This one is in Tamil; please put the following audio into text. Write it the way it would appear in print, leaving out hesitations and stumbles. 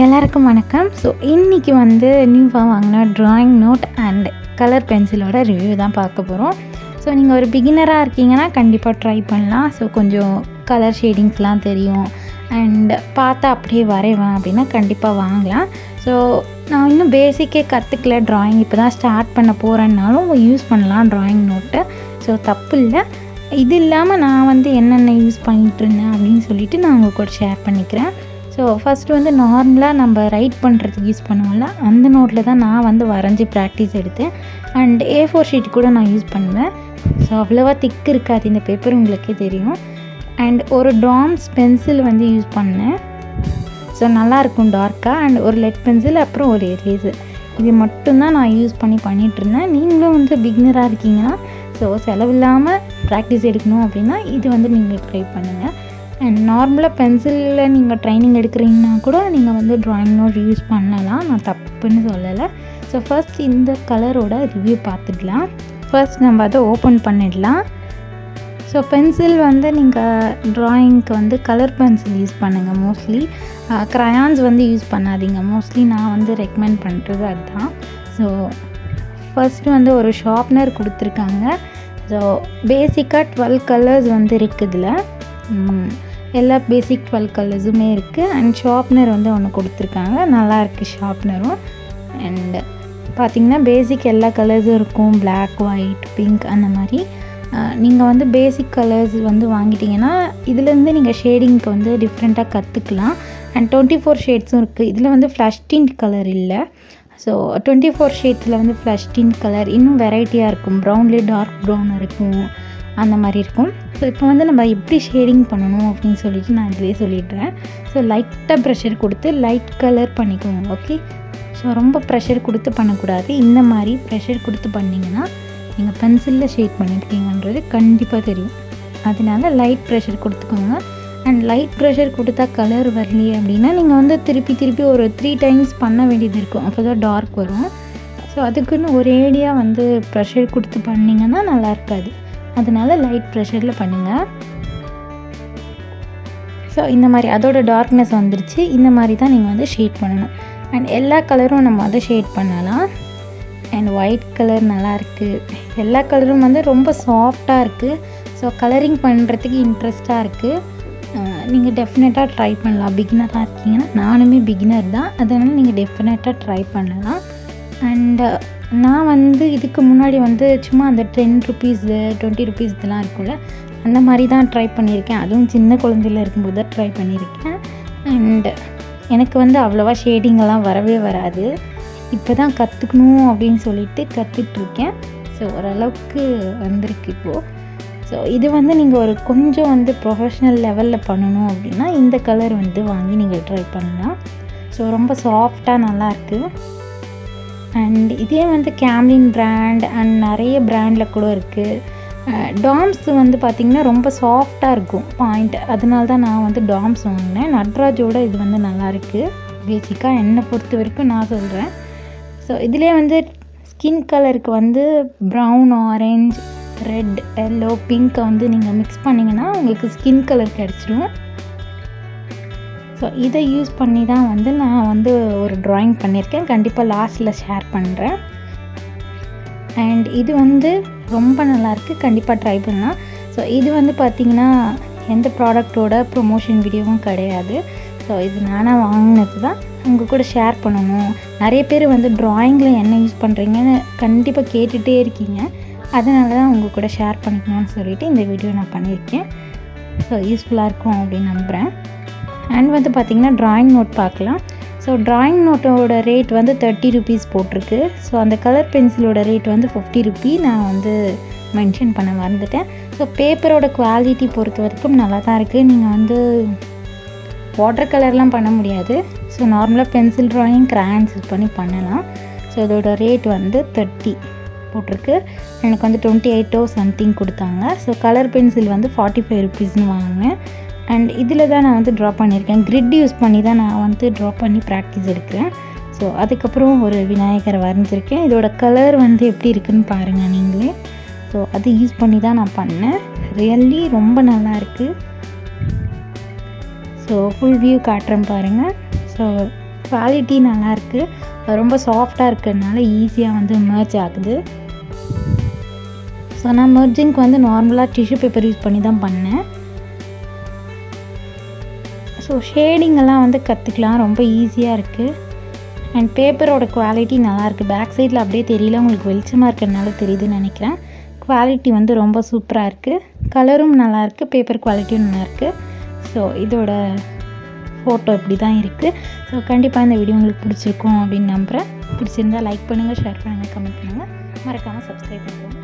எல்லாருக்கும் வணக்கம். ஸோ இன்றைக்கி வந்து நியூவாக வாங்கின ட்ராயிங் நோட் அண்ட் கலர் பென்சிலோட ரிவ்யூ தான் பார்க்க போகிறோம். ஸோ நீங்கள் ஒரு பிகினராக இருக்கீங்கன்னா கண்டிப்பாக ட்ரை பண்ணலாம். ஸோ கொஞ்சம் கலர் ஷேடிங்ஸ்லாம் தெரியும் அண்ட் பார்த்தா அப்படியே வரைவேன் அப்படின்னா கண்டிப்பாக வாங்கலாம். ஸோ நான் இன்னும் பேசிக்கே கற்றுக்கல, ட்ராயிங் இப்போ தான் ஸ்டார்ட் பண்ண போகிறேன்னாலும் யூஸ் பண்ணலாம் ட்ராயிங் நோட்டை. ஸோ தப்பு இல்லை. இது இல்லாமல் நான் வந்து என்னென்ன யூஸ் பண்ணிகிட்ருந்தேன் அப்படின்னு சொல்லிவிட்டு நான் உங்கள் கூட ஷேர் பண்ணிக்கிறேன். ஸோ ஃபஸ்ட்டு வந்து நார்மலாக நம்ம ரைட் பண்ணுறதுக்கு யூஸ் பண்ணுவோம்ல, அந்த நோட்டில் தான் நான் வந்து வரைஞ்சி ப்ராக்டிஸ் எடுத்தேன். அண்ட் A4 ஷீட் கூட நான் யூஸ் பண்ணுவேன். ஸோ அவ்வளோவா திக் இருக்காது இந்த பேப்பர், உங்களுக்கே தெரியும். அண்ட் ஒரு டாம்ஸ் பென்சில் வந்து யூஸ் பண்ணேன். ஸோ நல்லாயிருக்கும் டார்க்காக. அண்ட் ஒரு லெட் பென்சில், அப்புறம் ஒரு எரேசர். இது மட்டும்தான் நான் யூஸ் பண்ணிகிட்ருந்தேன். நீங்களும் வந்து பிகினராக இருக்கீங்கன்னா ஸோ செலவில்லாமல் ப்ராக்டிஸ் எடுக்கணும் அப்படின்னா இது வந்து நீங்கள் ட்ரை பண்ணுங்கள். அண்ட் நார்மலாக பென்சிலில் நீங்கள் ட்ரைனிங் எடுக்கிறீங்கன்னா கூட நீங்கள் வந்து ட்ராயிங் நோட் யூஸ் பண்ணலாம், நான் தப்புன்னு சொல்லலை. ஸோ ஃபர்ஸ்ட் இந்த கலரோட ரிவ்யூ பார்த்துக்கலாம். ஃபர்ஸ்ட் நம்ம அதை ஓப்பன் பண்ணிடலாம். ஸோ பென்சில் வந்து நீங்கள் ட்ராயிங்க்கு வந்து கலர் பென்சில் யூஸ் பண்ணுங்கள். மோஸ்ட்லி க்ரையான்ஸ் வந்து யூஸ் பண்ணாதீங்க. மோஸ்ட்லி நான் வந்து ரெக்கமெண்ட் பண்ணுறது அதுதான். ஸோ ஃபர்ஸ்ட்டு வந்து ஒரு ஷார்ப்னர் கொடுத்துருக்காங்க. ஸோ பேசிக்காக 12 கலர்ஸ் வந்து இருக்குதுல, எல்லா பேசிக் 12 கலர்ஸுமே இருக்குது. அண்ட் ஷார்ப்னர் வந்து ஒன்று கொடுத்துருக்காங்க, நல்லா இருக்குது ஷார்ப்னரும். அண்டு பார்த்திங்கன்னா பேசிக் எல்லா கலர்ஸும் இருக்கும், பிளாக், ஒயிட், பிங்க் அந்த மாதிரி. நீங்கள் வந்து பேசிக் கலர்ஸ் வந்து வாங்கிட்டிங்கன்னா இதுலேருந்து நீங்கள் ஷேடிங்க்கு வந்து டிஃப்ரெண்ட்டாக கற்றுக்கலாம். அண்ட் 24 ஷேட்ஸும் இருக்குது. இதில் வந்து ஃப்ளஷ் டிண்ட் கலர் இல்லை. ஸோ 24 ஷேட்ஸில் வந்து ஃப்ளஷ் டிண்ட் கலர் இன்னும் வெரைட்டியாக இருக்கும். ப்ரௌன்லேயே டார்க் ப்ரௌன் இருக்கும், அந்த மாதிரி இருக்கும். ஸோ இப்போ வந்து நம்ம எப்படி ஷேடிங் பண்ணணும் அப்படின்னு சொல்லிட்டு நான் இதிலே சொல்லிடுறேன். ஸோ லைட்டாக ப்ரெஷர் கொடுத்து லைட் கலர் பண்ணிக்கோங்க, ஓகே. ஸோ ரொம்ப ப்ரெஷர் கொடுத்து பண்ணக்கூடாது. இந்த மாதிரி ப்ரெஷர் கொடுத்து பண்ணிங்கன்னா நீங்கள் பென்சிலில் ஷேட் பண்ணியிருக்கீங்கன்றது கண்டிப்பாக தெரியும். அதனால லைட் ப்ரெஷர் கொடுத்துக்கோங்க. அண்ட் லைட் ப்ரெஷர் கொடுத்தா கலர் வரலையே அப்படின்னா நீங்கள் வந்து திருப்பி ஒரு 3 டைம்ஸ் பண்ண வேண்டியது இருக்கும், அப்போ தான் டார்க் வரும். ஸோ அதுக்குன்னு ஒரேடியாக வந்து ப்ரெஷர் கொடுத்து பண்ணிங்கன்னா நல்லா இருக்காது. அதனால் லைட் ப்ரெஷரில் பண்ணுங்கள். ஸோ இந்த மாதிரி அதோட டார்க்னஸ் வந்துருச்சு. இந்த மாதிரி தான் நீங்கள் வந்து ஷேட் பண்ணணும். அண்ட் எல்லா கலரும் நம்ம வந்து ஷேட் பண்ணலாம். அண்ட் ஒயிட் கலர் நல்லாயிருக்கு. எல்லா கலரும் வந்து ரொம்ப சாஃப்டாக இருக்குது. ஸோ கலரிங் பண்ணுறதுக்கு இன்ட்ரெஸ்ட்டாக இருக்குது. நீங்கள் டெஃபினட்டாக ட்ரை பண்ணலாம். பிகினராக இருக்கீங்கன்னா, நானுமே பிகினர் தான், அதனால் நீங்கள் டெஃபினட்டாக ட்ரை பண்ணலாம். அண்டு நான் வந்து இதுக்கு முன்னாடி வந்து சும்மா அந்த 10 ருபீஸ் 20 ருபீஸ் இதெல்லாம் இருக்கும்ல, அந்த மாதிரி தான் ட்ரை பண்ணியிருக்கேன். அதுவும் சின்ன குழந்தையில் இருக்கும்போது தான் ட்ரை பண்ணியிருக்கேன். அண்டு எனக்கு வந்து அவ்வளோவா ஷேடிங்கெல்லாம் வரவே வராது. இப்போ தான் கற்றுக்கணும் அப்படின்னு சொல்லிட்டு கற்றுட்ருக்கேன். ஸோ ஓரளவுக்கு வந்திருக்கு இப்போது. ஸோ இது வந்து நீங்கள் ஒரு கொஞ்சம் வந்து ப்ரொஃபஷ்னல் லெவலில் பண்ணணும் அப்படின்னா இந்த கலர் வந்து வாங்கி நீங்கள் ட்ரை பண்ணலாம். ஸோ ரொம்ப சாஃப்டாக நல்லாயிருக்கு. அண்ட் இதே வந்து கேம்லின் பிராண்ட் அண்ட் நிறைய பிராண்டில் கூட இருக்குது. டாம்ஸ் வந்து பார்த்திங்கன்னா ரொம்ப சாஃப்டாக இருக்கும் பாயிண்ட், அதனால தான் நான் வந்து டாம்ஸ் வாங்கினேன். நட்ராஜோட இது வந்து நல்லாயிருக்கு. பேசிக்காக என்னை பொறுத்த வரைக்கும் நான் சொல்கிறேன். ஸோ இதிலே வந்து ஸ்கின் கலருக்கு வந்து ப்ரௌன், ஆரஞ்ச், ரெட், எல்லோ, பிங்க்கை வந்து நீங்கள் மிக்ஸ் பண்ணிங்கன்னா உங்களுக்கு ஸ்கின் கலர் கிடச்சிடும். ஸோ இதை யூஸ் பண்ணி தான் வந்து நான் வந்து ஒரு ட்ராயிங் பண்ணியிருக்கேன். கண்டிப்பாக லாஸ்ட்டில் ஷேர் பண்ணுறேன். அண்ட் இது வந்து ரொம்ப நல்லாயிருக்கு, கண்டிப்பாக ட்ரை பண்ணலாம். ஸோ இது வந்து பார்த்திங்கன்னா எந்த ப்ராடக்டோட ப்ரொமோஷன் வீடியோவும் கிடையாது. ஸோ இது நானாக வாங்கினது தான், உங்கள் கூட ஷேர் பண்ணணும். நிறைய பேர் வந்து ட்ராயிங்கில் என்ன யூஸ் பண்ணுறீங்கன்னு கண்டிப்பாக கேட்டுகிட்டே இருக்கீங்க. அதனால தான் உங்கள் கூட ஷேர் பண்ணிக்கணும்னு சொல்லிவிட்டு இந்த வீடியோ நான் பண்ணியிருக்கேன். ஸோ யூஸ்ஃபுல்லாக இருக்கும் அப்படின்னு நம்புகிறேன். அண்ட் வந்து பார்த்திங்கன்னா ட்ராயிங் நோட் பார்க்கலாம். ஸோ ட்ராயிங் நோட்டோட ரேட் வந்து 30 ருபீஸ் போட்டிருக்கு. ஸோ அந்த கலர் பென்சிலோட ரேட் வந்து 50 ருபீ நான் வந்து மென்ஷன் பண்ண மறந்துட்டேன். ஸோ பேப்பரோட குவாலிட்டி பொறுத்த வரைக்கும் நல்லா தான் இருக்குது. நீங்கள் வந்து வாட்டர் கலர்லாம் பண்ண முடியாது. ஸோ நார்மலாக பென்சில் ட்ராயிங் க்ரையான்ஸ் யூஸ் பண்ணி பண்ணலாம். ஸோ இதோட ரேட் வந்து 30 போட்டிருக்கு. எனக்கு வந்து 28 சம்திங் கொடுத்தாங்க. ஸோ கலர் பென்சில் வந்து 45 ருபீஸ்னு வாங்கினேன். அண்ட் இதில் தான் நான் வந்து ட்ரா பண்ணியிருக்கேன். கிரிட் யூஸ் பண்ணி தான் நான் வந்து ட்ரா பண்ணி ப்ராக்டிஸ் எடுக்கிறேன். ஸோ அதுக்கப்புறம் ஒரு விநாயகரை வரைஞ்சிருக்கேன். இதோட கலர் வந்து எப்படி இருக்குதுன்னு பாருங்கள் நீங்களே. ஸோ அது யூஸ் பண்ணி தான் நான் பண்ணேன். ரியல்லி ரொம்ப நல்லா இருக்குது. ஸோ ஃபுல் வியூ காட்டுறேன் பாருங்கள். ஸோ குவாலிட்டி நல்லாயிருக்கு, ரொம்ப சாஃப்டாக இருக்கிறதுனால ஈஸியாக வந்து மெர்ஜ் ஆகுது. ஸோ நான் மெர்ஜிங்க்கு வந்து நார்மலாக டிஷ்யூ பேப்பர் யூஸ் பண்ணி தான் பண்ணேன். ஸோ ஷேடிங்கெல்லாம் வந்து கற்றுக்கலாம், ரொம்ப ஈஸியாக இருக்குது. அண்ட் பேப்பரோட குவாலிட்டி நல்லாயிருக்கு. பேக் சைடில் அப்படியே தெரியல, உங்களுக்கு வெளிச்சமாக இருக்கிறதுனால தெரியுதுன்னு நினைக்கிறேன். குவாலிட்டி வந்து ரொம்ப சூப்பராக இருக்குது, கலரும் நல்லாயிருக்கு, பேப்பர் குவாலிட்டியும் நல்லாயிருக்கு. ஸோ இதோட ஃபோட்டோ இப்படி தான் இருக்குது. ஸோ கண்டிப்பாக இந்த வீடியோ உங்களுக்கு பிடிச்சிருக்கும் அப்படின்னு நம்புகிறேன். பிடிச்சிருந்தால் லைக் பண்ணுங்கள், ஷேர் பண்ணுங்கள், கமெண்ட் பண்ணுங்கள், மறக்காமல் சப்ஸ்கிரைப் பண்ணுங்கள்.